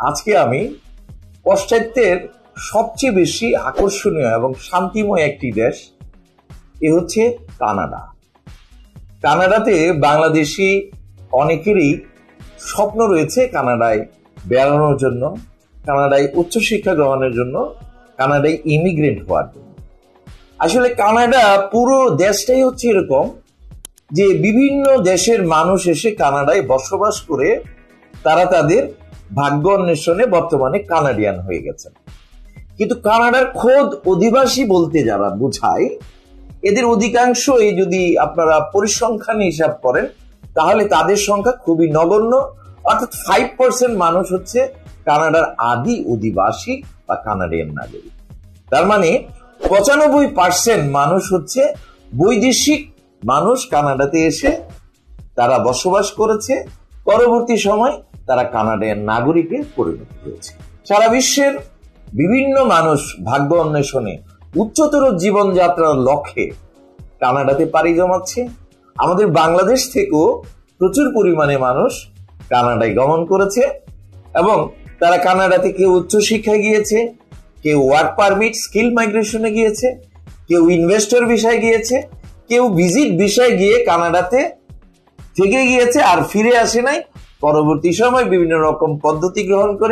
আজকে আমি পাশ্চাত্যের সবচেয়ে বেশি আকর্ষণীয় এবং শান্তিময় একটি দেশ, এ হচ্ছে কানাডা। কানাডাতে বাংলাদেশি অনেকেরই স্বপ্ন রয়েছে কানাডায় বেড়ানোর জন্য, কানাডায় উচ্চশিক্ষা গ্রহণের জন্য, কানাডায় ইমিগ্রেন্ট হওয়ার জন্য। আসলে কানাডা পুরো দেশটাই হচ্ছে এরকম যে বিভিন্ন দেশের মানুষ এসে কানাডায় বসবাস করে তারা তাদের ভাগ্য অন্বেষণে বর্তমানে কানাডিয়ান হয়ে গেছেন। কিন্তু কানাডার খোদ অধিবাসী বলতে যারা বোঝায়, এদের অধিকাংশই যদি আপনারা পরিসংখ্যান হিসাব করেন তাহলে তাদের সংখ্যা খুবই নগণ্য, অর্থাৎ 5% মানুষ হচ্ছে কানাডার আদি অধিবাসী বা কানাডিয়ান নাগরিক। তার মানে 95% মানুষ হচ্ছে বৈদেশিক মানুষ, কানাডাতে এসে তারা বসবাস করেছে, পরবর্তী সময় তারা কানাডিয়ান নাগরিকে পরিণত হয়েছে। সারা বিশ্বের বিভিন্ন মানুষ ভাগ্য অন্বেষণে উচ্চতর জীবনযাত্রার লক্ষ্যে কানাডাতে পাড়ি জমাচ্ছে। আমাদের বাংলাদেশ থেকেও প্রচুর পরিমাণে মানুষ কানাডায় গমন করেছে এবং তারা কানাডাতে কেউ উচ্চশিক্ষায় গিয়েছে, কেউ ওয়ার্ক পারমিট স্কিল মাইগ্রেশনে গিয়েছে, কেউ ইনভেস্টর ভিসায় গিয়েছে, কেউ ভিজিট ভিসায় গিয়ে কানাডাতে থেকে গিয়েছে আর ফিরে আসে নাই। পরবর্তী সময় বিভিন্ন রকম পদ্ধতি গ্রহণ করে